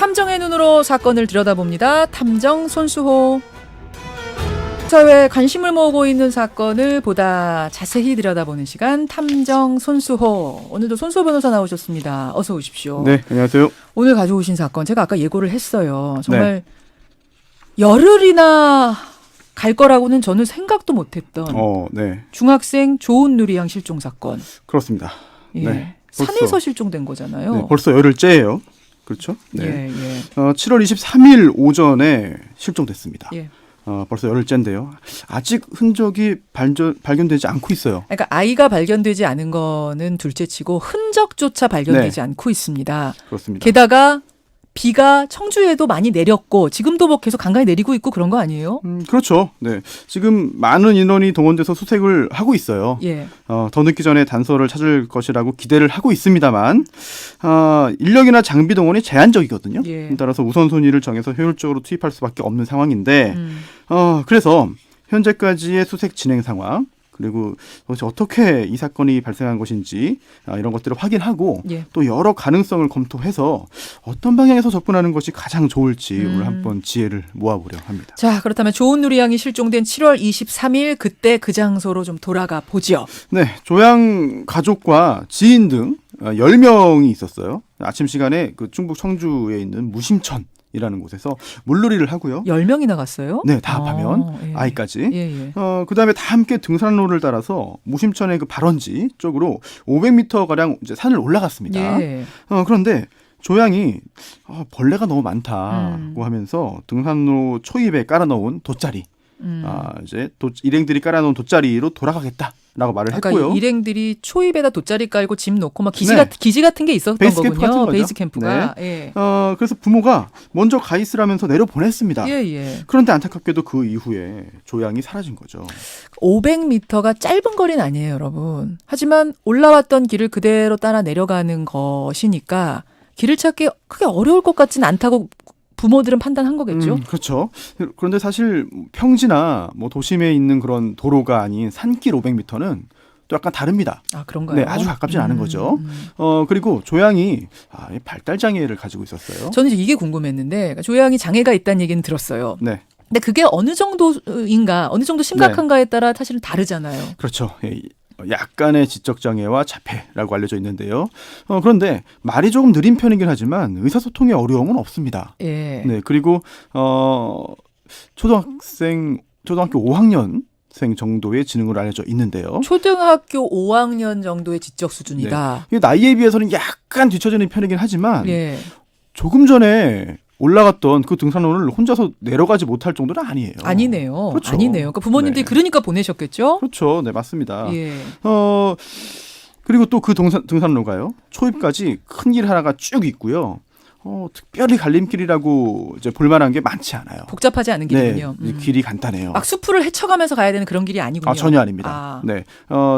탐정의 눈으로 사건을 들여다봅니다. 탐정 손수호. 사회에 관심을 모으고 있는 사건을 보다 자세히 들여다보는 시간, 탐정 손수호. 오늘도 손수호 변호사 나오셨습니다. 어서 오십시오. 네, 안녕하세요. 오늘 가져오신 사건 제가 아까 예고를 했어요. 정말 열흘이나 갈 거라고는 저는 생각도 못했던 네. 중학생 조은누리 양 실종 사건. 그렇습니다. 예. 네, 산에서 실종된 거잖아요. 네, 벌써 열흘째예요. 그렇죠? 네. 예, 예. 7월 23일 오전에 실종됐습니다. 예. 벌써 열흘째인데요. 아직 흔적이 발견되지 않고 있어요. 그러니까 아이가 발견되지 않은 거는 둘째치고 흔적조차 발견되지 네. 않고 있습니다. 그렇습니다. 게다가 비가 청주에도 많이 내렸고 지금도 뭐 계속 간간히 내리고 있고 그런 거 아니에요? 그렇죠. 네, 지금 많은 인원이 동원돼서 수색을 하고 있어요. 예. 더 늦기 전에 단서를 찾을 것이라고 기대를 하고 있습니다만 인력이나 장비 동원이 제한적이거든요. 예. 따라서 우선순위를 정해서 효율적으로 투입할 수밖에 없는 상황인데 그래서 현재까지의 수색 진행 상황 그리고 도대체 어떻게 이 사건이 발생한 것인지 이런 것들을 확인하고 예. 또 여러 가능성을 검토해서 어떤 방향에서 접근하는 것이 가장 좋을지 오늘 한번 지혜를 모아보려 합니다. 자, 그렇다면 조은누리 양이 실종된 7월 23일 그때 그 장소로 좀 돌아가 보죠. 네, 조양 가족과 지인 등 10명이 있었어요. 아침 시간에 그 충북 청주에 있는 무심천이라는 곳에서 물놀이를 하고요. 10명이나 갔어요? 네, 다 합하면 예. 아이까지. 예, 예. 그다음에 다 함께 등산로를 따라서 무심천의 그 발원지 쪽으로 500m 가량 이제 산을 올라갔습니다. 예. 그런데 조양이 벌레가 너무 많다고 하면서 등산로 초입에 깔아놓은 돗자리, 이제 일행들이 깔아놓은 돗자리로 돌아가겠다라고 말을 그러니까 했고요. 일행들이 초입에다 돗자리 깔고 짐 놓고 막 기지, 네. 기지 같은 게 있었던 베이스 캠프 같은 거군요. 거죠. 베이스 캠프가. 예. 그래서 부모가 먼저 가 있으라면서 내려 보냈습니다. 예, 예. 그런데 안타깝게도 그 이후에 조양이 사라진 거죠. 500m가 짧은 거리는 아니에요, 여러분. 하지만 올라왔던 길을 그대로 따라 내려가는 것이니까 길을 찾기 크게 어려울 것 같지는 않다고 부모들은 판단한 거겠죠. 그렇죠. 그런데 사실 평지나 뭐 도심에 있는 그런 도로가 아닌 산길 500m는 또 약간 다릅니다. 아, 그런가요? 네, 아주 가깝진 않은 거죠. 그리고 조양이 발달 장애를 가지고 있었어요. 저는 이제 이게 궁금했는데 조양이 장애가 있다는 얘기는 들었어요. 네. 근데 그게 어느 정도인가, 어느 정도 심각한가에 따라 사실은 다르잖아요. 그렇죠. 약간의 지적장애와 자폐라고 알려져 있는데요. 그런데 말이 조금 느린 편이긴 하지만 의사소통에 어려움은 없습니다. 예. 네, 그리고 초등학교 5학년생 정도의 지능으로 알려져 있는데요. 초등학교 5학년 정도의 지적 수준이다. 네. 나이에 비해서는 약간 뒤처지는 편이긴 하지만 예. 조금 전에 올라갔던 그 등산로를 혼자서 내려가지 못할 정도는 아니에요. 아니네요. 그렇죠. 아니네요. 그러니까 부모님들이 네. 그러니까 보내셨겠죠? 그렇죠. 네, 맞습니다. 예. 그리고 또 그 등산로가요. 초입까지 큰 길 하나가 쭉 있고요. 특별히 갈림길이라고 이제 볼만한 게 많지 않아요. 복잡하지 않은 길이군요. 네, 길이 간단해요. 막 숲을 헤쳐가면서 가야 되는 그런 길이 아니군요. 전혀 아닙니다. 네,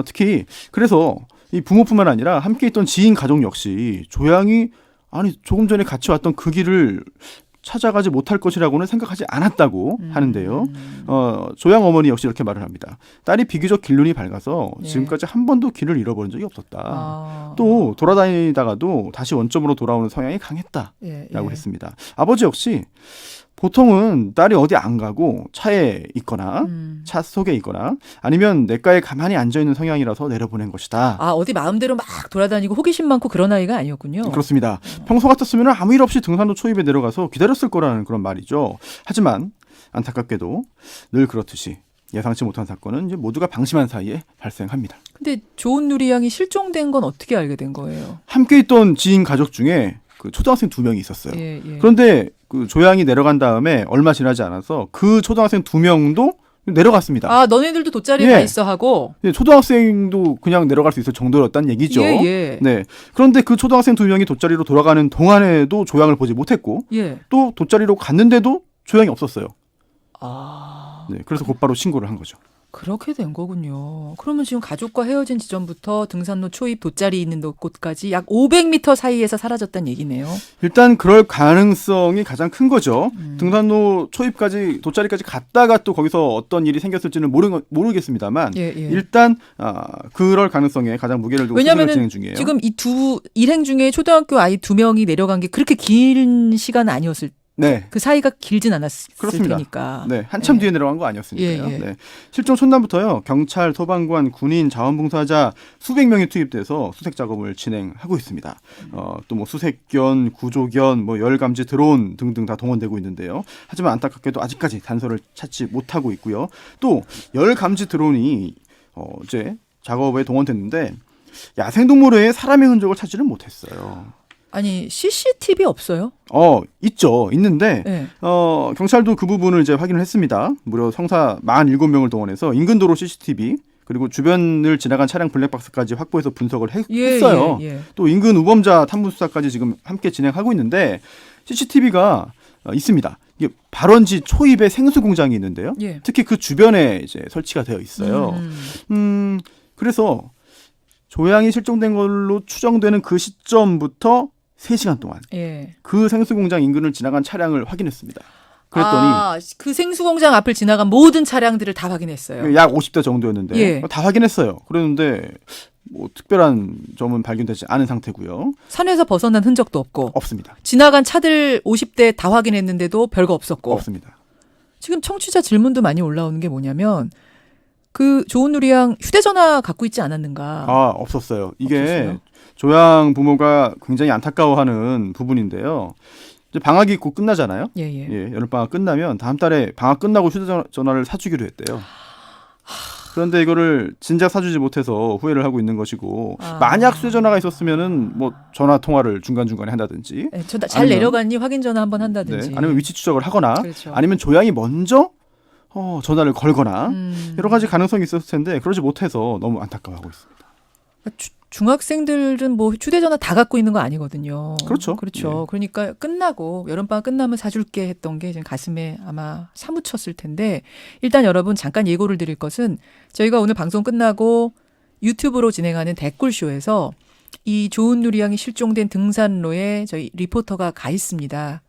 특히 그래서 이 부모뿐만 아니라 함께 있던 지인 가족 역시 조양이 조금 전에 같이 왔던 그 길을 찾아가지 못할 것이라고는 생각하지 않았다고 하는데요. 조양 어머니 역시 이렇게 말을 합니다. 딸이 비교적 길눈이 밝아서 네. 지금까지 한 번도 길을 잃어버린 적이 없었다. 아. 또 돌아다니다가도 다시 원점으로 돌아오는 성향이 강했다라고 예. 했습니다. 아버지 역시 보통은 딸이 어디 안 가고 차에 있거나 차 속에 있거나 아니면 냇가에 가만히 앉아있는 성향이라서 내려보낸 것이다. 아, 어디 마음대로 막 돌아다니고 호기심 많고 그런 아이가 아니었군요. 그렇습니다. 평소 같았으면 아무 일 없이 등산로 초입에 내려가서 기다렸을 거라는 그런 말이죠. 하지만 안타깝게도 늘 그렇듯이 예상치 못한 사건은 이제 모두가 방심한 사이에 발생합니다. 근데 조은누리 양이 실종된 건 어떻게 알게 된 거예요? 함께 있던 지인 가족 중에 그 초등학생 2명이 있었어요. 예, 예. 그런데 그 조양이 내려간 다음에 얼마 지나지 않아서 그 초등학생 2명도 내려갔습니다. 아, 너네들도 돗자리에 예. 가 있어 하고? 네, 초등학생도 그냥 내려갈 수 있을 정도였다는 얘기죠. 예, 예. 네. 그런데 그 초등학생 2명이 돗자리로 돌아가는 동안에도 조양을 보지 못했고 예. 또 돗자리로 갔는데도 조양이 없었어요. 아. 네, 그래서 곧바로 신고를 한 거죠. 그렇게 된 거군요. 그러면 지금 가족과 헤어진 지점부터 등산로 초입 돗자리 있는 곳까지 약 500m 사이에서 사라졌다는 얘기네요. 일단 그럴 가능성이 가장 큰 거죠. 등산로 초입까지 돗자리까지 갔다가 또 거기서 어떤 일이 생겼을지는 모르겠습니다만 예. 일단 그럴 가능성에 가장 무게를 두고 수색을 진행 중이에요. 지금 이 두 일행 중에 초등학교 아이 2명이 내려간 게 그렇게 긴 시간 아니었을 네. 그 사이가 길진 않았을 그렇습니다. 테니까. 네, 한참 뒤에 내려간 거 아니었으니까요. 예. 네. 실종 첫날부터요, 경찰, 소방관, 군인, 자원봉사자 수백 명이 투입돼서 수색 작업을 진행하고 있습니다. 또 뭐 수색견, 구조견, 뭐 열감지 드론 등등 다 동원되고 있는데요. 하지만 안타깝게도 아직까지 단서를 찾지 못하고 있고요. 또 열감지 드론이 이제 작업에 동원됐는데 야생동물의 사람의 흔적을 찾지를 못했어요. 아니 CCTV 없어요? 있죠. 있는데 네. 경찰도 그 부분을 이제 확인을 했습니다. 무려 성사 47명을 동원해서 인근 도로 CCTV 그리고 주변을 지나간 차량 블랙박스까지 확보해서 분석을 했어요. 예. 또 인근 우범자 탐문 수사까지 지금 함께 진행하고 있는데 CCTV가 있습니다. 이게 발원지 초입에 생수 공장이 있는데요. 예. 특히 그 주변에 이제 설치가 되어 있어요. 그래서 조양이 실종된 걸로 추정되는 그 시점부터 3시간 동안 예. 그 생수공장 인근을 지나간 차량을 확인했습니다. 그랬더니 그 생수공장 앞을 지나간 모든 차량들을 다 확인했어요. 약 50대 정도였는데 예. 다 확인했어요. 그랬는데 뭐 특별한 점은 발견되지 않은 상태고요. 산에서 벗어난 흔적도 없고 없습니다. 지나간 차들 50대 다 확인했는데도 별거 없었고. 없습니다. 지금 청취자 질문도 많이 올라오는 게 뭐냐면 그 조은누리양 휴대전화 갖고 있지 않았는가. 없었어요. 이게 없었어요? 조양 부모가 굉장히 안타까워하는 부분인데요. 이제 방학이 곧 끝나잖아요. 예. 여름방학 끝나면 다음 달에 방학 끝나고 휴대전화를 사주기로 했대요. 그런데 이거를 진작 사주지 못해서 후회를 하고 있는 것이고 만약 휴대전화가 있었으면은 뭐 전화 통화를 중간중간에 한다든지 네, 잘 내려갔니 확인 전화 한번 한다든지. 네, 아니면 위치 추적을 하거나 그렇죠. 아니면 조양이 먼저 전화를 걸거나 여러 가지 가능성이 있었을 텐데 그러지 못해서 너무 안타까워하고 있습니다. 중학생들은 뭐 휴대전화 다 갖고 있는 거 아니거든요. 그렇죠. 예. 그러니까 끝나고 여름방학 끝나면 사줄게 했던 게 지금 가슴에 아마 사무쳤을 텐데 일단 여러분 잠깐 예고를 드릴 것은 저희가 오늘 방송 끝나고 유튜브로 진행하는 댓글쇼에서 이 조은누리양이 실종된 등산로에 저희 리포터가 가 있습니다.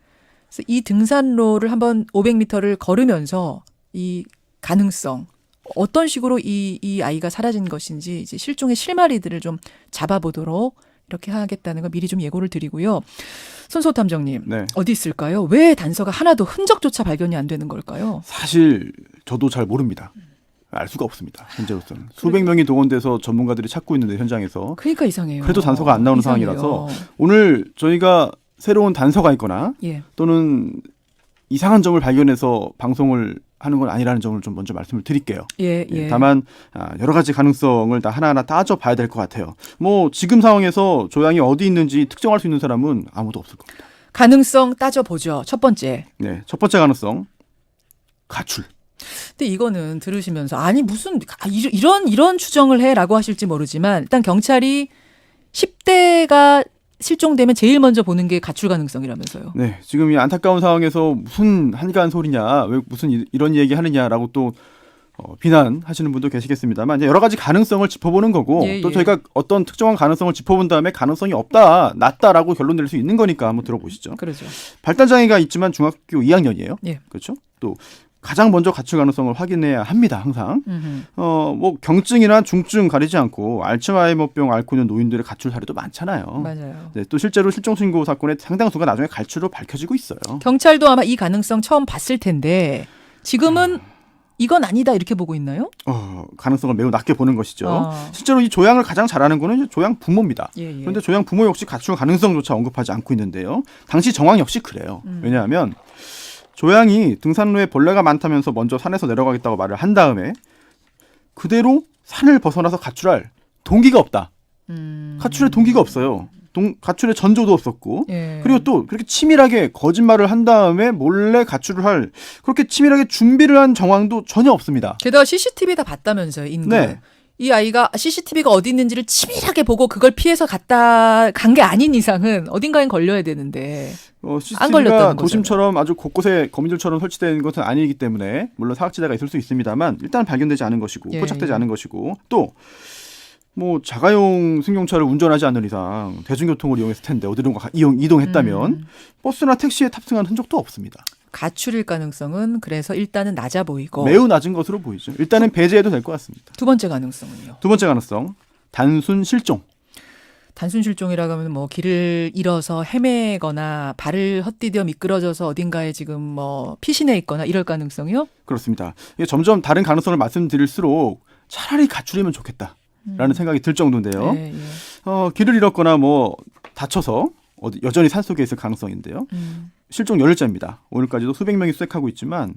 그래서 이 등산로를 한번 500m를 걸으면서 이 가능성 어떤 식으로 이 아이가 사라진 것인지 이제 실종의 실마리들을 좀 잡아보도록 이렇게 하겠다는 거 미리 좀 예고를 드리고요. 손소 탐정님, 네. 어디 있을까요? 왜 단서가 하나도 흔적조차 발견이 안 되는 걸까요? 사실 저도 잘 모릅니다. 알 수가 없습니다. 현재로서는 수백 명이 동원돼서 전문가들이 찾고 있는데 현장에서 그러니까 이상해요. 그래도 단서가 안 나오는 이상해요. 상황이라서 오늘 저희가 새로운 단서가 있거나 예. 또는 이상한 점을 발견해서 방송을 하는 건 아니라는 점을 좀 먼저 말씀을 드릴게요. 예. 다만 여러 가지 가능성을 다 하나하나 따져봐야 될 것 같아요. 뭐 지금 상황에서 조양이 어디 있는지 특정할 수 있는 사람은 아무도 없을 겁니다. 가능성 따져보죠. 첫 번째. 네, 첫 번째 가능성 가출. 근데 이거는 들으시면서 아니 무슨 이런 추정을 해라고 하실지 모르지만 일단 경찰이 10대가 실종되면 제일 먼저 보는 게 가출 가능성이라면서요. 네, 지금 이 안타까운 상황에서 무슨 한가한 소리냐, 왜 무슨 이런 얘기 하느냐라고 또 비난하시는 분도 계시겠습니다만 이제 여러 가지 가능성을 짚어보는 거고 또 저희가 어떤 특정한 가능성을 짚어본 다음에 가능성이 없다, 낮다라고 결론 낼 수 있는 거니까 한번 들어보시죠. 그렇죠. 발달 장애가 있지만 중학교 2학년이에요. 예. 그렇죠? 또 가장 먼저 가출 가능성을 확인해야 합니다. 항상. 뭐 경증이나 중증 가리지 않고 알츠하이머병 앓고 있는 노인들의 가출 사례도 많잖아요. 맞아요. 네, 또 실제로 실종 신고 사건의 상당수가 나중에 가출로 밝혀지고 있어요. 경찰도 아마 이 가능성 처음 봤을 텐데 지금은 이건 아니다 이렇게 보고 있나요? 가능성을 매우 낮게 보는 것이죠. 실제로 이 조양을 가장 잘하는 거는 이제 조양 부모입니다. 예. 그런데 조양 부모 역시 가출 가능성조차 언급하지 않고 있는데요. 당시 정황 역시 그래요. 왜냐하면 조양이 등산로에 벌레가 많다면서 먼저 산에서 내려가겠다고 말을 한 다음에 그대로 산을 벗어나서 가출할 동기가 없다. 가출의 동기가 없어요. 가출의 전조도 없었고 예. 그리고 또 그렇게 치밀하게 거짓말을 한 다음에 몰래 가출을 할 그렇게 치밀하게 준비를 한 정황도 전혀 없습니다. 게다가 CCTV 다 봤다면서요. 인근. 네. 이 아이가 CCTV가 어디 있는지를 치밀하게 보고 그걸 피해서 간 게 아닌 이상은 어딘가엔 걸려야 되는데 안 CCTV가 걸렸다는 도심처럼 아주 곳곳에 거미줄처럼 설치된 것은 아니기 때문에 물론 사각지대가 있을 수 있습니다만 일단 발견되지 않은 것이고 예, 포착되지 예. 않은 것이고 또 뭐 자가용 승용차를 운전하지 않는 이상 대중교통을 이용했을 텐데 어디론가 이동했다면 버스나 택시에 탑승한 흔적도 없습니다. 가출일 가능성은 그래서 일단은 낮아 보이고 매우 낮은 것으로 보이죠. 일단은 배제해도 될 것 같습니다. 두 번째 가능성은요. 두 번째 가능성 단순 실종. 단순 실종이라고 하면 뭐 길을 잃어서 헤매거나 발을 헛디뎌 미끄러져서 어딘가에 지금 뭐 피신해 있거나 이럴 가능성이요? 그렇습니다. 이게 점점 다른 가능성을 말씀드릴수록 차라리 가출이면 좋겠다라는 생각이 들 정도인데요. 예, 예. 길을 잃었거나 뭐 다쳐서 여전히 산속에 있을 가능성인데요. 실종 열흘째입니다. 오늘까지도 수백 명이 수색하고 있지만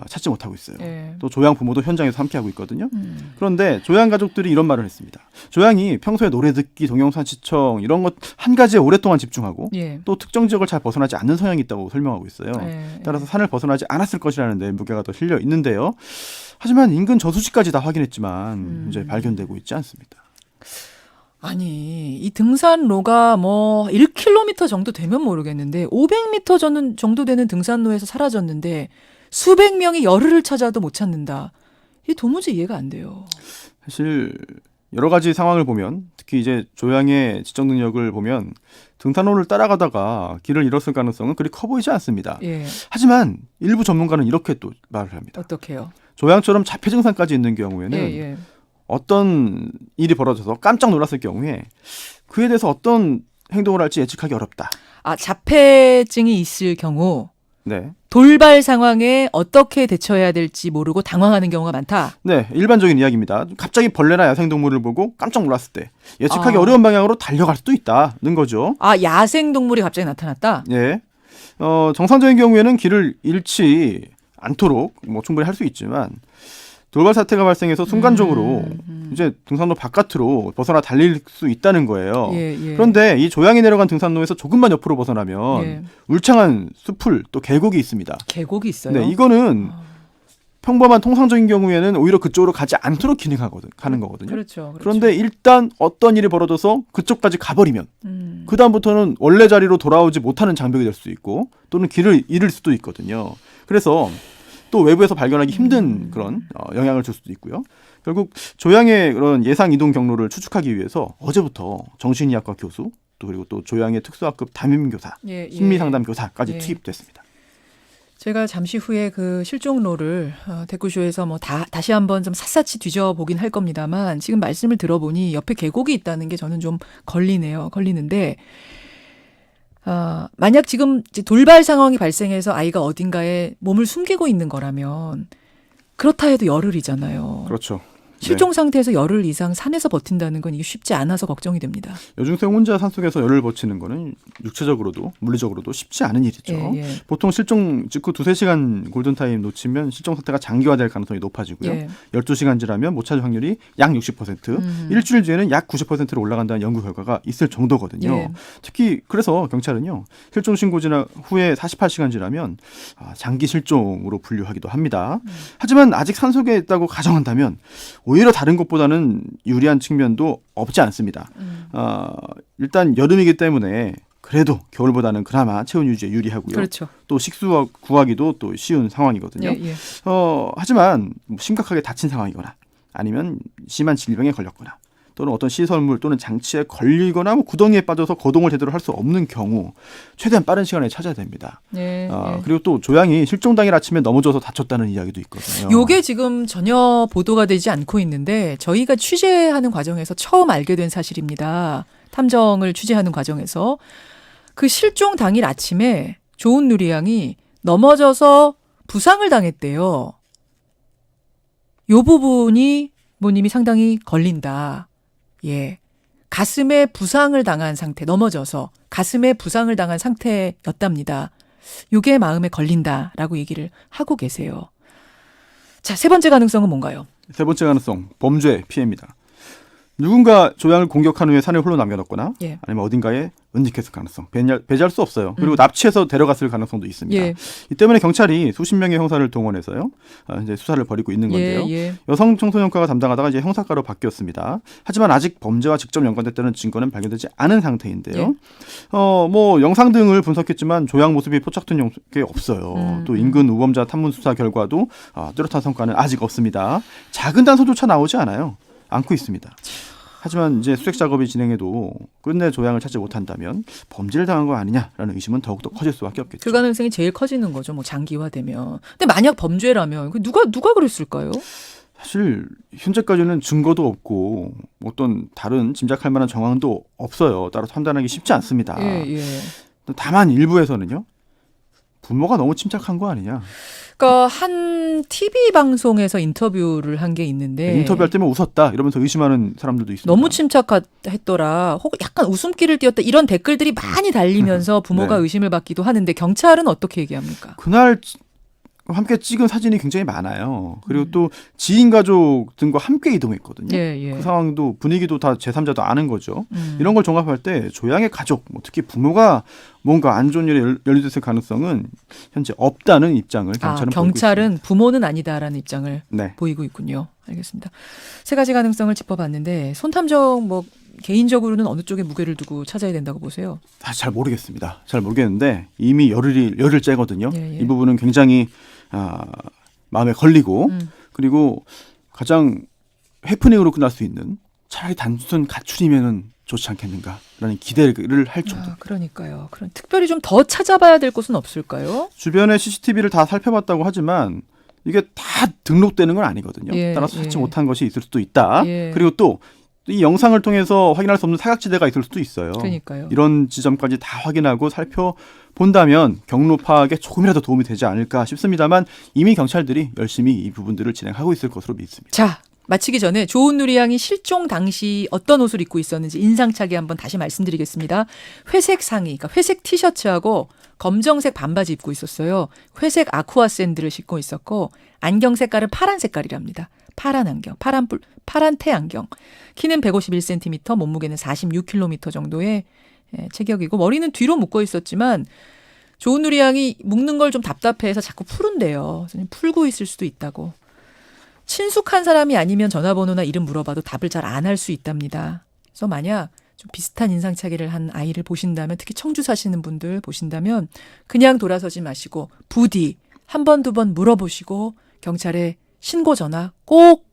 찾지 못하고 있어요. 예. 또 조양 부모도 현장에서 함께하고 있거든요. 그런데 조양 가족들이 이런 말을 했습니다. 조양이 평소에 노래 듣기, 동영상 시청 이런 것 한 가지에 오랫동안 집중하고 예. 또 특정 지역을 잘 벗어나지 않는 성향이 있다고 설명하고 있어요. 예. 따라서 산을 벗어나지 않았을 것이라는 데 무게가 더 실려 있는데요. 하지만 인근 저수지까지 다 확인했지만 이제 발견되고 있지 않습니다. 아니 이 등산로가 뭐 1km 정도 되면 모르겠는데 500m 정도 되는 등산로에서 사라졌는데 수백 명이 열흘을 찾아도 못 찾는다. 이게 도무지 이해가 안 돼요. 사실 여러 가지 상황을 보면 특히 이제 조양의 지적 능력을 보면 등산로를 따라가다가 길을 잃었을 가능성은 그리 커 보이지 않습니다. 예. 하지만 일부 전문가는 이렇게 또 말을 합니다. 어떻게요? 조양처럼 자폐 증상까지 있는 경우에는 예. 어떤 일이 벌어져서 깜짝 놀랐을 경우에 그에 대해서 어떤 행동을 할지 예측하기 어렵다. 아 자폐증이 있을 경우 네. 돌발 상황에 어떻게 대처해야 될지 모르고 당황하는 경우가 많다. 네, 일반적인 이야기입니다. 갑자기 벌레나 야생동물을 보고 깜짝 놀랐을 때 예측하기 아. 어려운 방향으로 달려갈 수도 있다는 거죠. 아 야생 동물이 갑자기 나타났다. 예. 정상적인 경우에는 길을 잃지 않도록 뭐 충분히 할 수 있지만 돌발 사태가 발생해서 순간적으로 이제 등산로 바깥으로 벗어나 달릴 수 있다는 거예요. 예. 그런데 이 조양이 내려간 등산로에서 조금만 옆으로 벗어나면 예. 울창한 숲을 또 계곡이 있습니다. 계곡이 있어요. 네, 이거는 평범한 통상적인 경우에는 오히려 그쪽으로 가지 않도록 가는 거거든요. 그렇죠. 그런데 일단 어떤 일이 벌어져서 그쪽까지 가버리면 그 다음부터는 원래 자리로 돌아오지 못하는 장벽이 될 수 있고 또는 길을 잃을 수도 있거든요. 그래서 또 외부에서 발견하기 힘든 그런 영향을 줄 수도 있고요. 결국 조양의 그런 예상 이동 경로를 추측하기 위해서 어제부터 정신의학과 교수 또 그리고 또 조양의 특수학급 담임교사, 심리상담교사까지 투입됐습니다. 제가 잠시 후에 그 실종로를 대구쇼에서 뭐 다시 한번 좀 샅샅이 뒤져보긴 할 겁니다만 지금 말씀을 들어보니 옆에 계곡이 있다는 게 저는 좀 걸리는데 만약 지금 이제 돌발 상황이 발생해서 아이가 어딘가에 몸을 숨기고 있는 거라면 그렇다 해도 열흘이잖아요. 그렇죠. 실종 상태에서 열흘 이상 산에서 버틴다는 건 이게 쉽지 않아서 걱정이 됩니다. 여중생 혼자 산속에서 열흘 버티는 거는 육체적으로도 물리적으로도 쉽지 않은 일이죠. 예. 보통 실종 직후 2-3시간 골든타임 놓치면 실종 사태가 장기화될 가능성이 높아지고요. 예. 12시간 지나면 못 찾을 확률이 약 60%, 일주일 뒤에는 약 90%로 올라간다는 연구 결과가 있을 정도거든요. 예. 특히 그래서 경찰은요. 실종 신고 후에 48시간 지나면 장기 실종으로 분류하기도 합니다. 하지만 아직 산속에 있다고 가정한다면 오히려 다른 것보다는 유리한 측면도 없지 않습니다. 일단 여름이기 때문에 그래도 겨울보다는 그나마 체온 유지에 유리하고요. 그렇죠. 또 식수 구하기도 또 쉬운 상황이거든요. 예. 하지만 심각하게 다친 상황이거나 아니면 심한 질병에 걸렸거나 또는 어떤 시설물 또는 장치에 걸리거나 뭐 구덩이에 빠져서 거동을 제대로 할 수 없는 경우 최대한 빠른 시간에 찾아야 됩니다. 예. 그리고 또 조양이 실종 당일 아침에 넘어져서 다쳤다는 이야기도 있거든요. 요게 지금 전혀 보도가 되지 않고 있는데 저희가 취재하는 과정에서 처음 알게 된 사실입니다. 탐정을 취재하는 과정에서 그 실종 당일 아침에 조은누리 양이 넘어져서 부상을 당했대요. 요 부분이 부모님이 상당히 걸린다. 예. 가슴에 부상을 당한 상태, 넘어져서 가슴에 부상을 당한 상태였답니다. 요게 마음에 걸린다라고 얘기를 하고 계세요. 자, 세 번째 가능성은 뭔가요? 세 번째 가능성, 범죄 피해입니다. 누군가 조양을 공격한 후에 산에 홀로 남겨뒀거나 예. 아니면 어딘가에 은닉했을 가능성 배제할 수 없어요. 그리고 납치해서 데려갔을 가능성도 있습니다. 예. 이 때문에 경찰이 수십 명의 형사를 동원해서요 이제 수사를 벌이고 있는 건데요. 예. 여성 청소년과가 담당하다가 이제 형사과로 바뀌었습니다. 하지만 아직 범죄와 직접 연관됐다는 증거는 발견되지 않은 상태인데요. 예. 뭐 영상 등을 분석했지만 조양 모습이 포착된 게 없어요. 또 인근 우범자 탐문 수사 결과도 뚜렷한 성과는 아직 없습니다. 작은 단서조차 나오지 않고 있습니다. 하지만 이제 수색 작업이 진행해도 끝내 조양을 찾지 못한다면 범죄를 당한 거 아니냐라는 의심은 더욱더 커질 수밖에 없겠죠. 그 가능성이 제일 커지는 거죠. 뭐 장기화되면. 근데 만약 범죄라면 누가 그랬을까요? 사실 현재까지는 증거도 없고 어떤 다른 짐작할 만한 정황도 없어요. 따라서 판단하기 쉽지 않습니다. 예. 다만 일부에서는요. 부모가 너무 침착한 거 아니냐. 그러니까 한 TV 방송에서 인터뷰를 한 게 있는데 인터뷰할 때면 웃었다 이러면서 의심하는 사람들도 있습니다. 너무 침착했더라. 혹은 약간 웃음기를 띄웠다. 이런 댓글들이 많이 달리면서 부모가 네. 의심을 받기도 하는데 경찰은 어떻게 얘기합니까? 그날 함께 찍은 사진이 굉장히 많아요. 그리고 또 지인 가족 등과 함께 이동했거든요. 예. 그 상황도 분위기도 다 제3자도 아는 거죠. 이런 걸 종합할 때 조양의 가족, 특히 부모가 뭔가 안 좋은 일에 연루됐을 가능성은 현재 없다는 입장을 경찰은 보이고 경찰은 있습니다. 부모는 아니다라는 입장을 네. 보이고 있군요. 알겠습니다. 세 가지 가능성을 짚어봤는데 손탐정 개인적으로는 어느 쪽에 무게를 두고 찾아야 된다고 보세요? 사실 잘 모르겠습니다. 잘 모르겠는데 이미 열흘째거든요. 예. 이 부분은 굉장히 마음에 걸리고 그리고 가장 해프닝으로 끝날 수 있는 차라리 단순 가출이면은 좋지 않겠는가라는 기대를 할 정도. 그러니까요. 그럼 특별히 좀 더 찾아봐야 될 곳은 없을까요? 주변의 CCTV를 다 살펴봤다고 하지만 이게 다 등록되는 건 아니거든요. 예, 따라서 찾지 예. 못한 것이 있을 수도 있다. 예. 그리고 또 이 영상을 통해서 확인할 수 없는 사각지대가 있을 수도 있어요. 그러니까요. 이런 지점까지 다 확인하고 살펴본다면 경로 파악에 조금이라도 도움이 되지 않을까 싶습니다만 이미 경찰들이 열심히 이 부분들을 진행하고 있을 것으로 믿습니다. 자, 마치기 전에 조은누리 양이 실종 당시 어떤 옷을 입고 있었는지 인상차게 한번 다시 말씀드리겠습니다. 회색 상의, 그러니까 회색 티셔츠하고 검정색 반바지 입고 있었어요. 회색 아쿠아 샌들을 신고 있었고 안경 색깔은 파란 색깔이랍니다. 파란 안경, 파란 태안경. 키는 151cm, 몸무게는 46kg 정도의 체격이고 머리는 뒤로 묶어 있었지만 조은누리 양이 묶는 걸 좀 답답해해서 자꾸 푸른대요. 풀고 있을 수도 있다고. 친숙한 사람이 아니면 전화번호나 이름 물어봐도 답을 잘 안 할 수 있답니다. 그래서 만약 좀 비슷한 인상차기를 한 아이를 보신다면 특히 청주 사시는 분들 보신다면 그냥 돌아서지 마시고 부디 한 번, 두 번 물어보시고 경찰에 신고 전화 꼭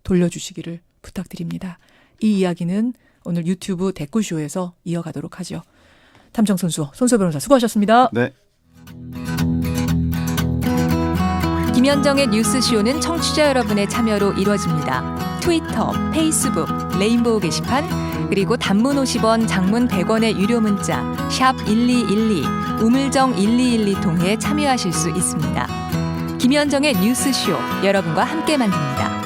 돌려주시기를 부탁드립니다. 이 이야기는 오늘 유튜브 댓글쇼에서 이어가도록 하죠. 탐정 손수호 변호사 수고하셨습니다. 네. 김현정의 뉴스쇼는 청취자 여러분의 참여로 이루어집니다. 트위터, 페이스북, 레인보우 게시판, 그리고 단문 50원, 장문 100원의 유료 문자 샵 1212, 우물정 1212 통해 참여하실 수 있습니다. 김현정의 뉴스쇼, 여러분과 함께 만듭니다.